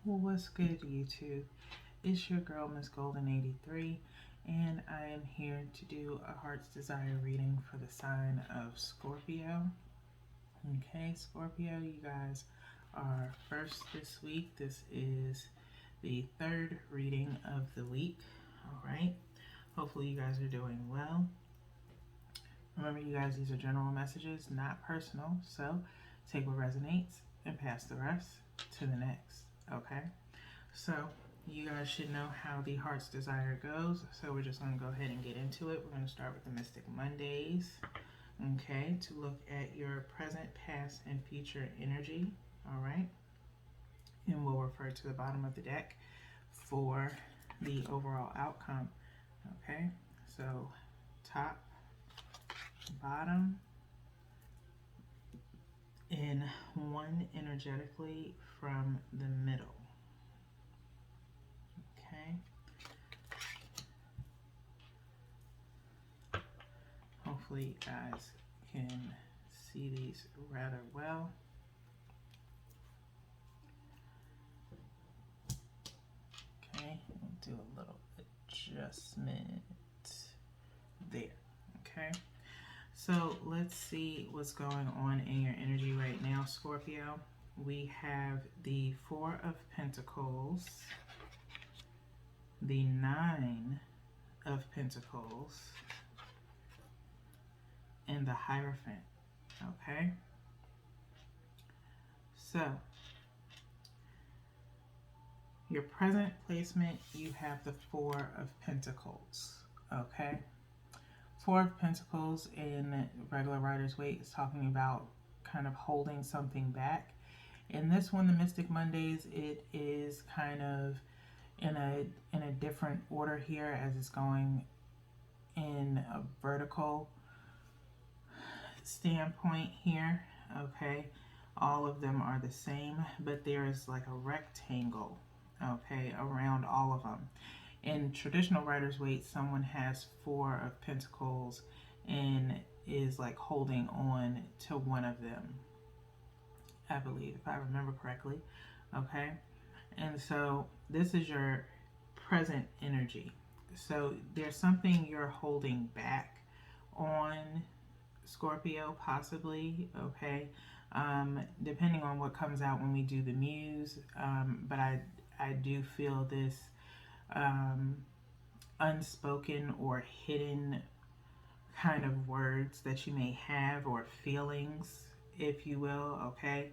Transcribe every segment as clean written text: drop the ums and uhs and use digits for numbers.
What's good, YouTube? It's your girl, Miss Golden 83, and I am here to do a Heart's Desire reading for the sign of Scorpio. Okay, Scorpio, you guys are first this week. This is the third reading of the week. All right, hopefully, you guys are doing well. Remember, you guys, these are general messages, not personal, so take what resonates and pass the rest to the next. Okay, so you guys should know how the Heart's Desire goes, so we're just going to go ahead and get into it. We're going to start with the Mystic Mondays, okay, to look at your present, past, and future energy, all right? And we'll refer to the bottom of the deck for the overall outcome, okay? So top, bottom, and one energetically from the middle. Okay. Hopefully you guys can see these rather well. Okay, we'll do a little adjustment there. Okay. So let's see what's going on in your energy right now, Scorpio. We have the Four of Pentacles, the Nine of Pentacles, and the Hierophant. Okay? So, your present placement, you have the Four of Pentacles. Okay? Four of Pentacles in regular Rider's Waite is talking about kind of holding something back. In this one, the Mystic Mondays, it is kind of in a different order here, as it's going in a vertical standpoint here. Okay, all of them are the same, but there is like a rectangle, okay, around all of them. In traditional Rider's Waite, someone has Four of Pentacles and is like holding on to one of them, I believe, if I remember correctly. Okay, and so this is your present energy. So there's something you're holding back on, Scorpio, possibly. Okay, depending on what comes out when we do the muse, but I do feel this unspoken or hidden kind of words that you may have, or feelings, if you will. Okay,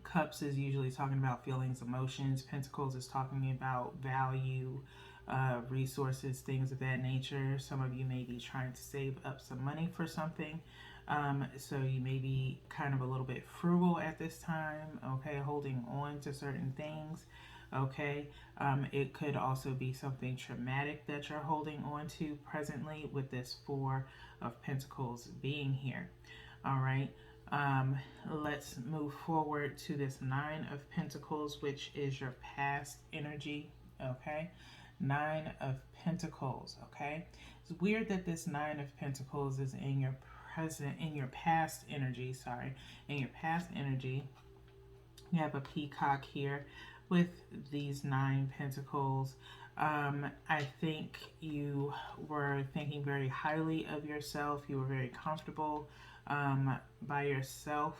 Cups is usually talking about feelings, emotions. Pentacles is talking about value, resources, things of that nature. Some of you may be trying to save up some money for something. So you may be kind of a little bit frugal at this time, okay, holding on to certain things, okay. It could also be something traumatic that you're holding on to presently with this Four of Pentacles being here, all right. Let's move forward to this Nine of Pentacles, which is your past energy, okay. Nine of Pentacles, okay. It's weird that this Nine of Pentacles is in your past energy, in your past energy. You have a peacock here with these 9 pentacles. I think you were thinking very highly of yourself. You were very comfortable by yourself,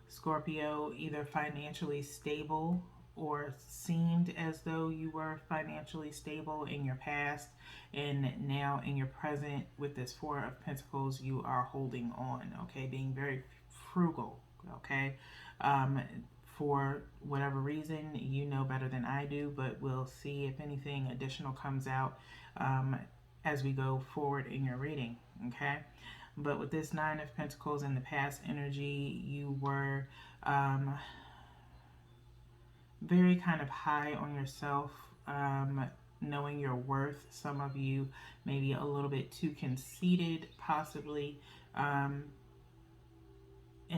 Scorpio, either financially stable or seemed as though you were financially stable in your past, and now in your present with this Four of Pentacles, you are holding on, okay, being very frugal, okay. For whatever reason, you know better than I do, but we'll see if anything additional comes out as we go forward in your reading, okay. But with this Nine of Pentacles in the past energy, you were very kind of high on yourself, knowing your worth. Some of you maybe a little bit too conceited, possibly, and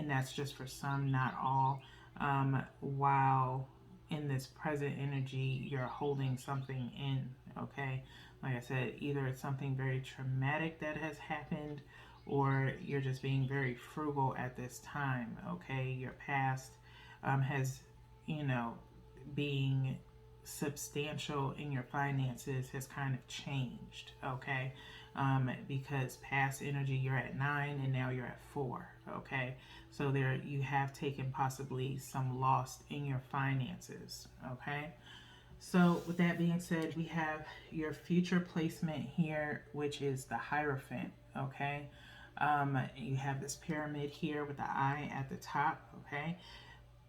that's just for some, not all. While in this present energy, you're holding something in, okay? Like I said, either it's something very traumatic that has happened, or you're just being very frugal at this time, okay? Your past has, you know, being substantial in your finances has kind of changed, okay? Because past energy, you're at 9 and now you're at 4, okay? So there you have taken possibly some loss in your finances, okay? So with that being said, we have your future placement here, which is the Hierophant, okay? You have this pyramid here with the eye at the top, okay?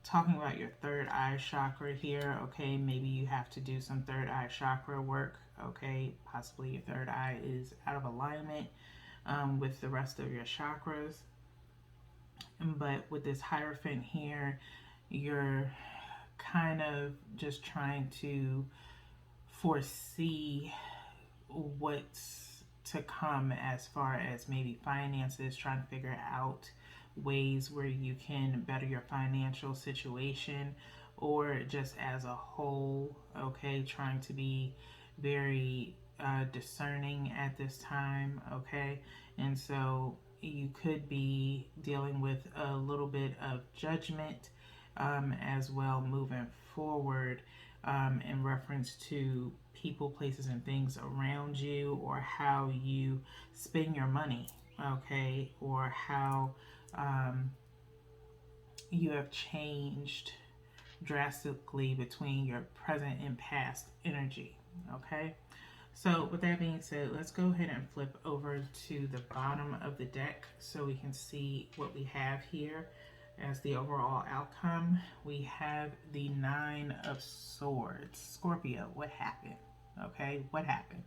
Talking about your third eye chakra here, okay? Maybe you have to do some third eye chakra work, okay? Possibly your third eye is out of alignment with the rest of your chakras. But with this Hierophant here, you're kind of just trying to foresee what's to come as far as maybe finances, trying to figure out ways where you can better your financial situation, or just as a whole, okay, trying to be very discerning at this time, okay? And so you could be dealing with a little bit of judgment as well moving forward in reference to people, places, and things around you, or how you spend your money, okay, or how you have changed drastically between your present and past energy, okay? So with that being said, let's go ahead and flip over to the bottom of the deck so we can see what we have here as the overall outcome. We have the 9 of Swords. Scorpio, what happened? Okay, what happened?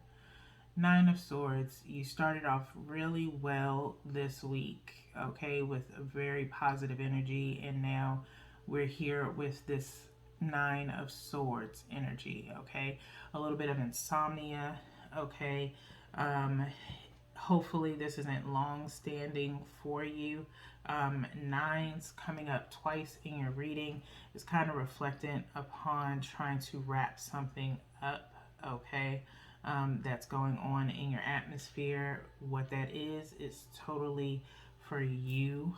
9 of Swords, you started off really well this week, okay, with a very positive energy, and now we're here with this 9 of Swords energy, okay? A little bit of insomnia, okay? Hopefully this isn't long standing for you. 9s coming up twice in your reading is kind of reflectant upon trying to wrap something up, okay? That's going on in your atmosphere. What that is totally for you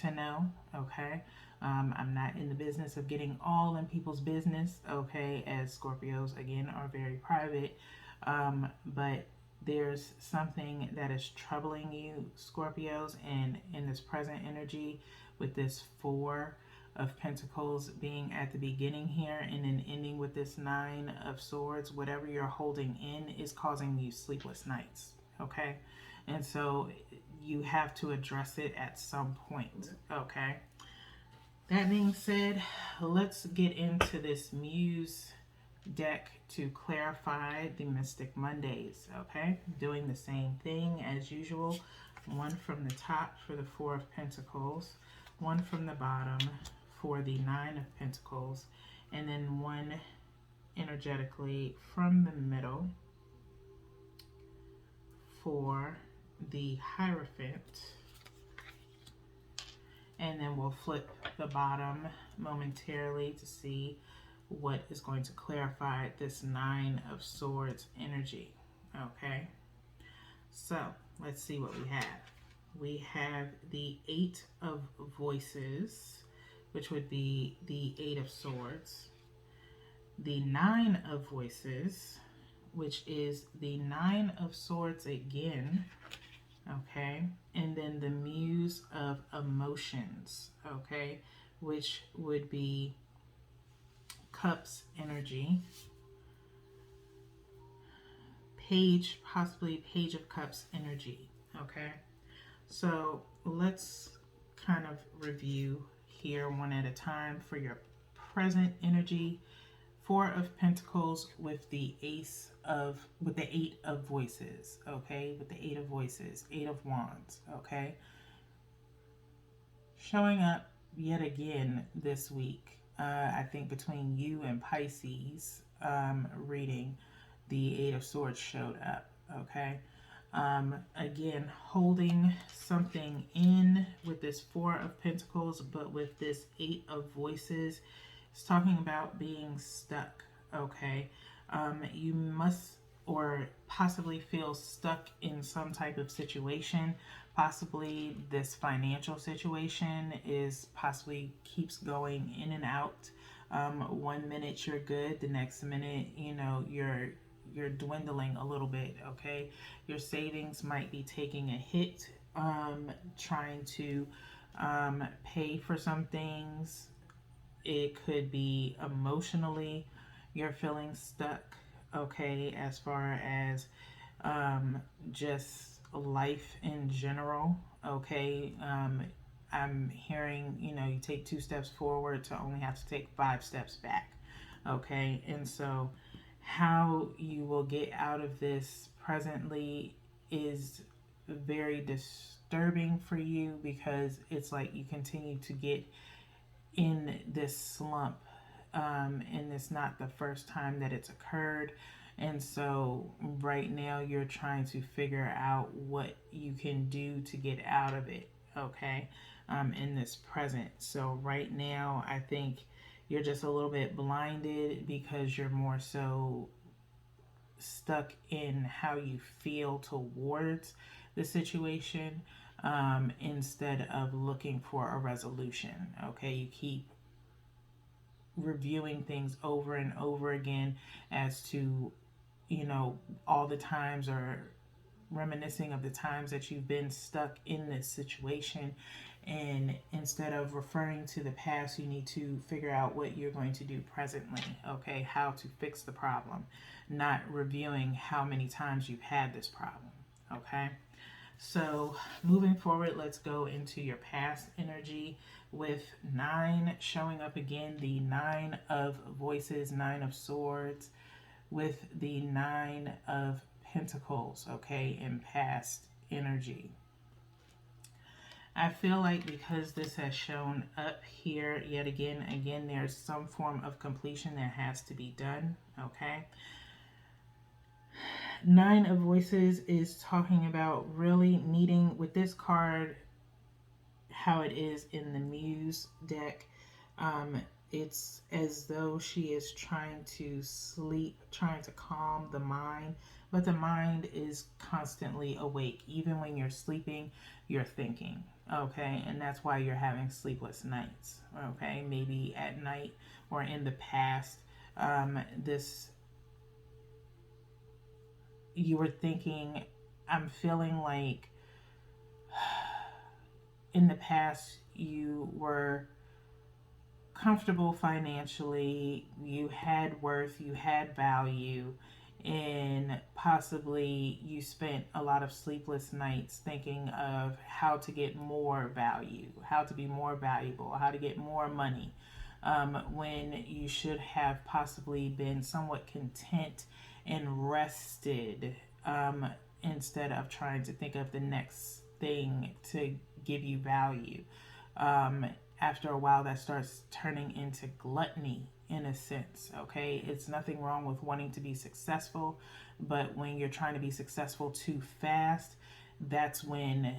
to know, okay? I'm not in the business of getting all in people's business, okay, as Scorpios, again, are very private, but there's something that is troubling you, Scorpios, and in this present energy with this 4 of Pentacles being at the beginning here and then ending with this 9 of Swords, whatever you're holding in is causing you sleepless nights, okay? And so you have to address it at some point, okay? That being said, let's get into this Muse deck to clarify the Mystic Mondays, okay? Doing the same thing as usual. 1 from the top for the 4 of Pentacles, 1 from the bottom for the 9 of Pentacles, and then 1 energetically from the middle for the Hierophant. And then we'll flip the bottom momentarily to see what is going to clarify this 9 of Swords energy, okay? So let's see what we have. We have the 8 of Voices, which would be the 8 of Swords, the 9 of Voices, which is the 9 of Swords again, okay, and then the Muse of Emotions, okay, which would be Cups energy, Page, possibly Page of Cups energy, okay? So let's kind of review here one at a time for your present energy. 4 of Pentacles with the with the 8 of Voices, okay? With the 8 of Voices, 8 of Wands, okay? Showing up yet again this week, I think between you and Pisces reading, the 8 of Swords showed up, okay? Again, holding something in with this 4 of Pentacles, but with this 8 of Voices, it's talking about being stuck, okay? You must or possibly feel stuck in some type of situation. Possibly this financial situation is possibly keeps going in and out. One minute you're good, the next minute, you're dwindling a little bit. Okay, your savings might be taking a hit. Trying to pay for some things. It could be emotionally you're feeling stuck. Okay, as far as um, just life in general. Okay, I'm hearing, you take 2 steps forward to only have to take 5 steps back. Okay, and so how you will get out of this presently is very disturbing for you, because it's like you continue to get in this slump, and it's not the first time that it's occurred. And so right now you're trying to figure out what you can do to get out of it, okay, in this present. So right now I think you're just a little bit blinded, because you're more so stuck in how you feel towards the situation, instead of looking for a resolution. Okay, you keep reviewing things over and over again as to, all the times, or reminiscing of the times that you've been stuck in this situation. And instead of referring to the past, you need to figure out what you're going to do presently, okay? How to fix the problem, not reviewing how many times you've had this problem, okay? So moving forward, let's go into your past energy with 9 showing up again. The 9 of voices, 9 of swords, with the 9 of pentacles, okay, in past energy. I feel like because this has shown up here yet again, there's some form of completion that has to be done, okay? 9 of voices is talking about really needing, with this card, how it is in the Muse deck, it's as though she is trying to sleep, trying to calm the mind, but the mind is constantly awake. Even when you're sleeping, you're thinking, okay? And that's why you're having sleepless nights, okay? Maybe at night or in the past, this you were thinking, I'm feeling like in the past you were comfortable financially, you had worth, you had value, and possibly you spent a lot of sleepless nights thinking of how to get more value, how to be more valuable, how to get more money, when you should have possibly been somewhat content and rested, instead of trying to think of the next thing to give you value. After a while, that starts turning into gluttony in a sense, okay? It's nothing wrong with wanting to be successful, but when you're trying to be successful too fast, that's when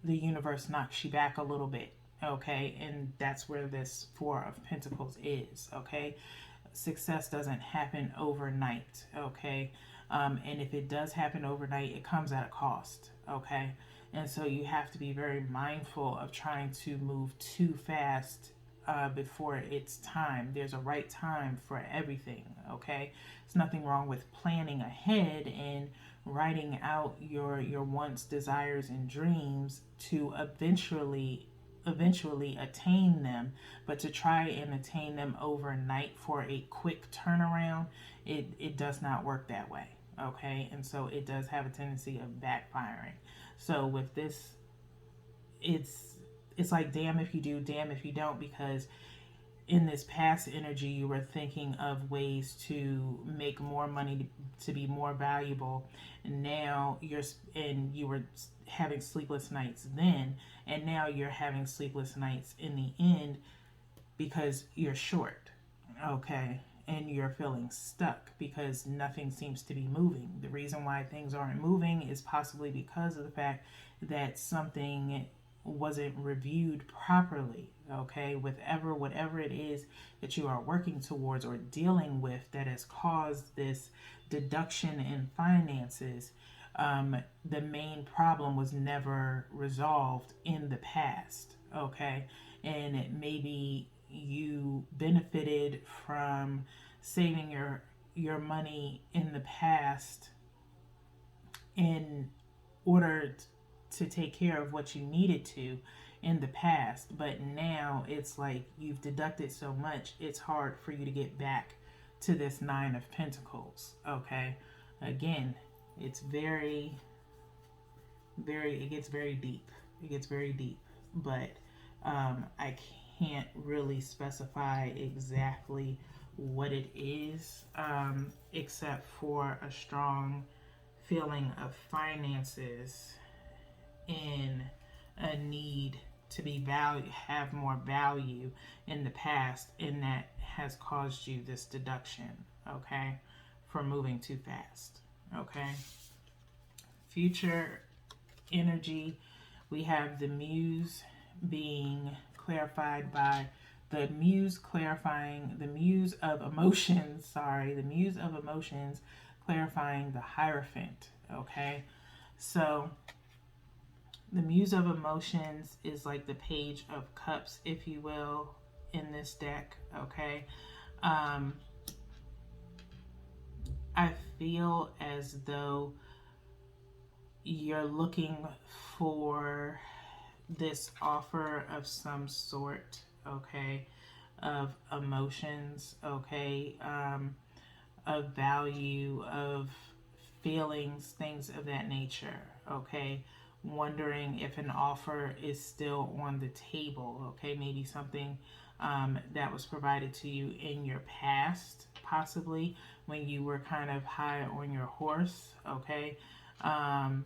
the universe knocks you back a little bit, okay? And that's where this 4 of Pentacles is, okay? Success doesn't happen overnight, okay? And if it does happen overnight, it comes at a cost, okay? And so you have to be very mindful of trying to move too fast before it's time. There's a right time for everything, okay? There's nothing wrong with planning ahead and writing out your wants, desires, and dreams to eventually attain them, but to try and attain them overnight for a quick turnaround, it does not work that way, okay? And so it does have a tendency of backfiring. So with this, it's like damn if you do, damn if you don't, because in this past energy you were thinking of ways to make more money, to be more valuable, and now you were having sleepless nights then, and now you're having sleepless nights in the end because you're short, okay? And you're feeling stuck because nothing seems to be moving. The reason why things aren't moving is possibly because of the fact that something wasn't reviewed properly, okay? Whatever it is that you are working towards or dealing with that has caused this deduction in finances, the main problem was never resolved in the past, okay? And maybe you benefited from saving your money in the past in order to take care of what you needed to in the past, but now it's like you've deducted so much, it's hard for you to get back to this Nine of Pentacles, okay? Again, it's very, it gets very deep. It gets very deep, but I can't really specify exactly what it is, except for a strong feeling of finances in a need to be have more value in the past, and that has caused you this deduction, okay, for moving too fast, okay? Future energy, we have the muse being clarified by the muse clarifying, the muse of emotions, the muse of emotions clarifying the Hierophant, okay? So the muse of emotions is like the Page of Cups, if you will, in this deck, okay? I feel as though you're looking for this offer of some sort, okay, of emotions, okay, of value, of feelings, things of that nature, okay? Wondering if an offer is still on the table, okay? Maybe something that was provided to you in your past, possibly when you were kind of high on your horse, okay? And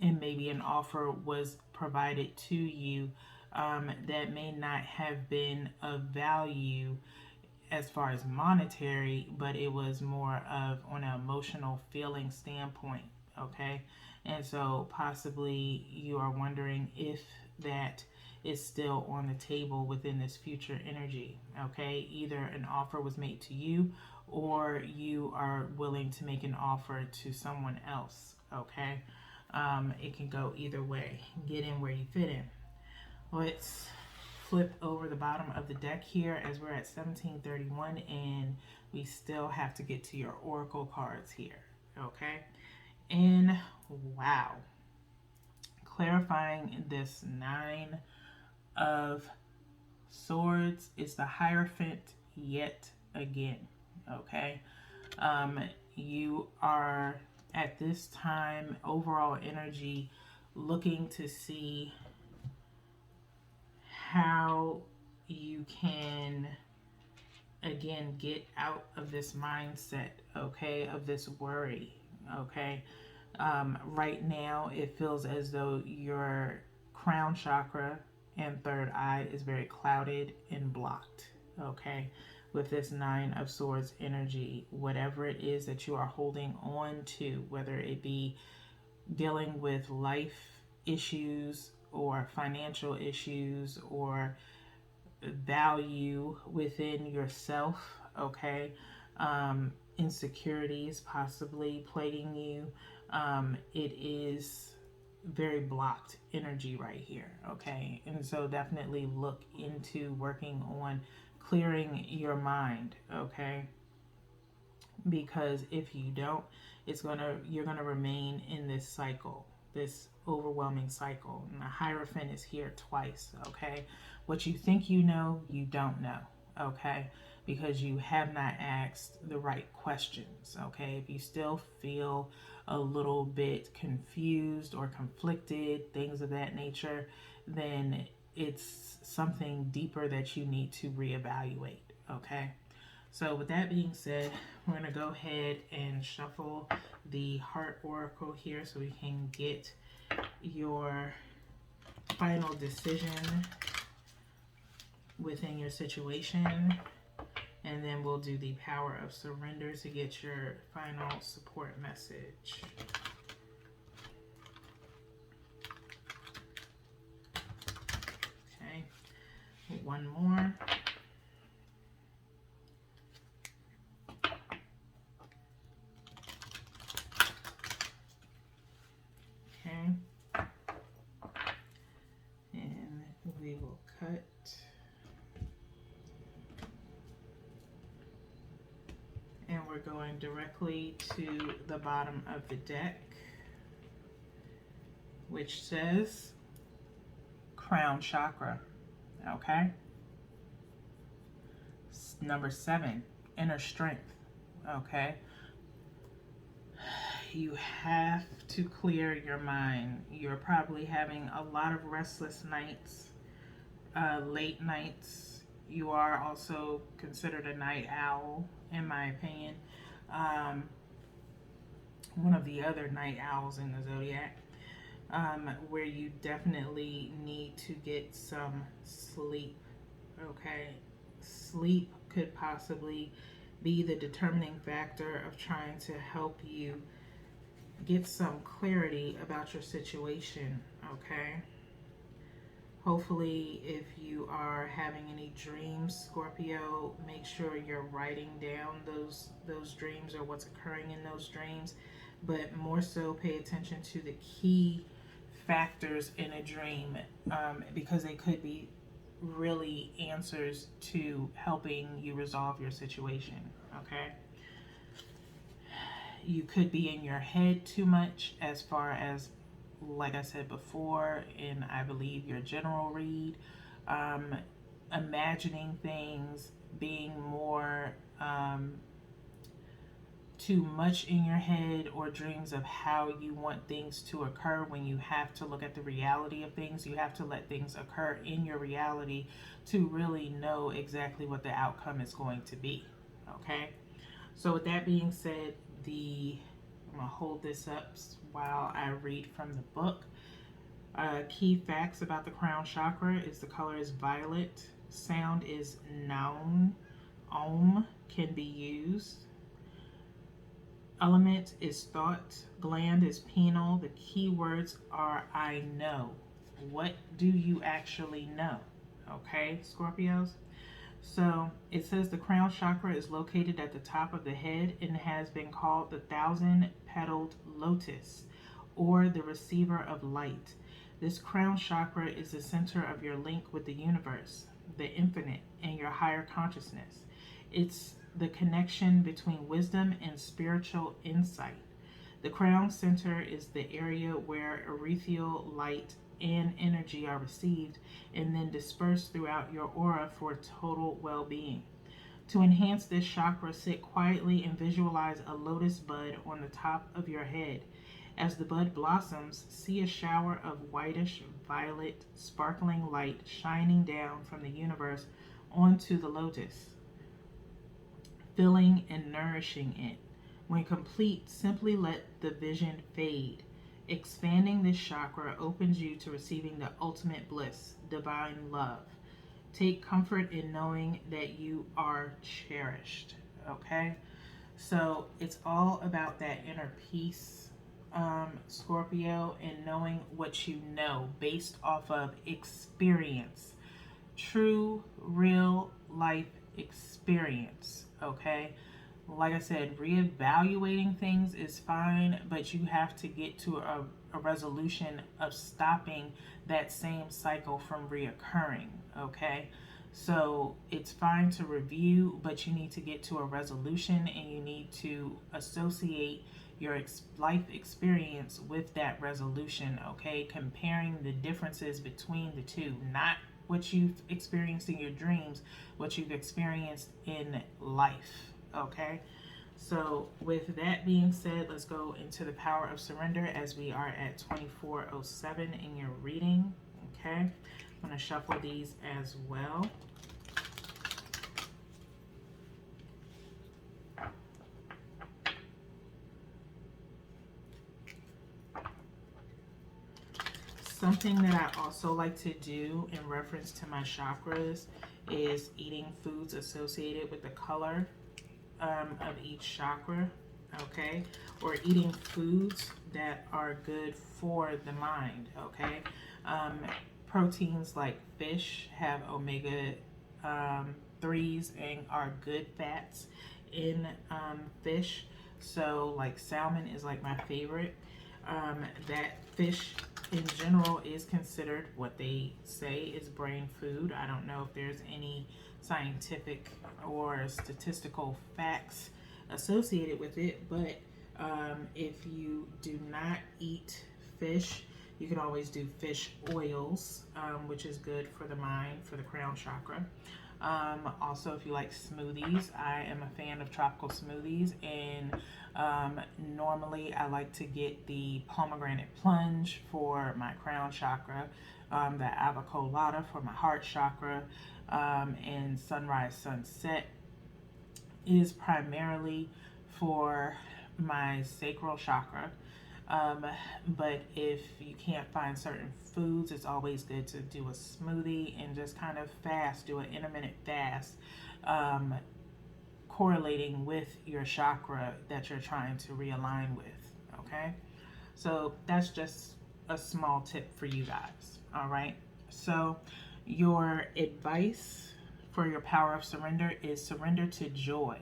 maybe an offer was provided to you that may not have been of value as far as monetary, but it was more of on an emotional feeling standpoint, okay? And so possibly you are wondering if that is still on the table within this future energy, okay? Either an offer was made to you or you are willing to make an offer to someone else, okay? It can go either way. Get in where you fit in. Let's flip over the bottom of the deck here as we're at 1731 and we still have to get to your oracle cards here, okay? And wow, clarifying this Nine of Swords is the Hierophant yet again, okay? You are at this time, overall energy, looking to see how you can again get out of this mindset, okay, of this worry, okay? Right now it feels as though your crown chakra and third eye is very clouded and blocked, okay, with this Nine of Swords energy. Whatever it is that you are holding on to, whether it be dealing with life issues or financial issues or value within yourself, okay, insecurities possibly plaguing you, it is very blocked energy right here, okay? And so definitely look into working on clearing your mind, okay? Because if you don't, you're gonna remain in this cycle, this overwhelming cycle. And the Hierophant is here twice, okay? What you think you know, you don't know, okay? Because you have not asked the right questions, okay? If you still feel a little bit confused or conflicted, things of that nature, then it's something deeper that you need to reevaluate, okay? So with that being said, we're going to go ahead and shuffle the Heart Oracle here so we can get your final decision within your situation. And then we'll do the Power of Surrender to get your final support message. one more. Okay. And we will cut. And we're going directly to the bottom of the deck, which says Crown Chakra. Okay. Number 7, inner strength. Okay. You have to clear your mind. You're probably having a lot of restless nights, late nights. You are also considered a night owl, in my opinion. One of the other night owls in the zodiac, where you definitely need to get some sleep. Okay. Sleep could possibly be the determining factor of trying to help you get some clarity about your situation. Okay. Hopefully, if you are having any dreams, Scorpio, make sure you're writing down those dreams or what's occurring in those dreams. But more so, pay attention to the key factors in a dream, because they could be really answers to helping you resolve your situation. Okay. You could be in your head too much, as far as, like I said before, in I believe your general read, imagining things, being more too much in your head, or dreams of how you want things to occur, when you have to look at the reality of things. You have to let things occur in your reality to really know exactly what the outcome is going to be. Okay. So with that being said, I'm going to hold this up while I read from the book. Key facts about the crown chakra is the color is violet. Sound is noun. Om can be used. Element is thought. Gland is pineal. The key words are I know. What do you actually know? Okay, Scorpios? So it says the crown chakra is located at the top of the head and has been called the 1,000-petaled lotus, or the receiver of light. This crown chakra is the center of your link with the universe, the infinite, and your higher consciousness. It's the connection between wisdom and spiritual insight. The crown center is the area where ethereal light and energy are received and then dispersed throughout your aura for total well-being. To enhance this chakra, sit quietly and visualize a lotus bud on the top of your head. As the bud blossoms, see a shower of whitish violet sparkling light shining down from the universe onto the lotus, filling and nourishing it. When complete, simply let the vision fade. Expanding this chakra opens you to receiving the ultimate bliss, divine love. Take comfort in knowing that you are cherished. Okay? So it's all about that inner peace, Scorpio, and knowing what you know based off of experience. True, real life experience. Okay? Like I said, reevaluating things is fine, but you have to get to a resolution of stopping that same cycle from reoccurring. Okay, so it's fine to review, but you need to get to a resolution, and you need to associate your life experience with that resolution. Okay, comparing the differences between the two, not what you've experienced in your dreams, what you've experienced in life. Okay, so with that being said, let's go into the power of surrender as we are at 2407 in your reading. Okay, I'm going to shuffle these as well. Something that I also like to do in reference to my chakras is eating foods associated with the color of each chakra, okay, or eating foods that are good for the mind, okay. proteins like fish have omega 3s and are good fats in fish. So like salmon is like my favorite. That fish in general is considered what they say is brain food. I don't know if there's any scientific or statistical facts associated with it, but if you do not eat fish, you can always do fish oils, which is good for the mind, for the crown chakra. Also, if you like smoothies, I am a fan of tropical smoothies, and normally I like to get the pomegranate plunge for my crown chakra, the avocado for my heart chakra, and sunrise sunset is primarily for my sacral chakra. But if you can't find certain foods, it's always good to do a smoothie and just kind of fast, do an intermittent fast, correlating with your chakra that you're trying to realign with. Okay, so that's just a small tip for you guys. All right, so your advice for your power of surrender is surrender to joy.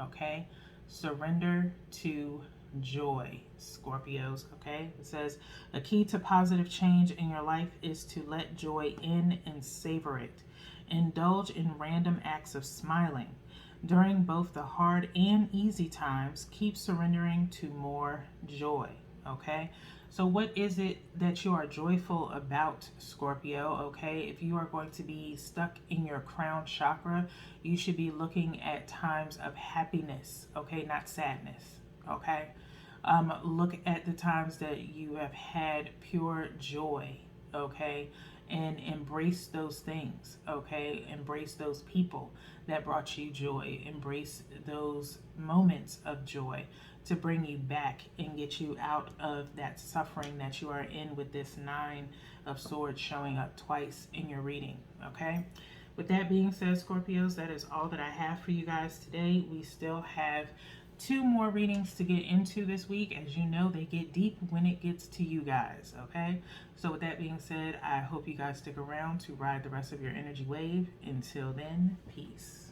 Okay, surrender to joy, Scorpios. Okay, it says a key to positive change in your life is to let joy in and savor it. Indulge in random acts of smiling. During both the hard and easy times, keep surrendering to more joy. Okay, so what is it that you are joyful about, Scorpio? Okay, if you are going to be stuck in your crown chakra, you should be looking at times of happiness, okay, not sadness. Okay, look at the times that you have had pure joy, okay, and embrace those things, okay, embrace those people that brought you joy, embrace those moments of joy to bring you back and get you out of that suffering that you are in with this 9 of Swords showing up twice in your reading. Okay, with that being said, Scorpios, that is all that I have for you guys today. We still have 2 more readings to get into this week. As you know, they get deep when it gets to you guys. Okay, so with that being said, I hope you guys stick around to ride the rest of your energy wave. Until then, peace.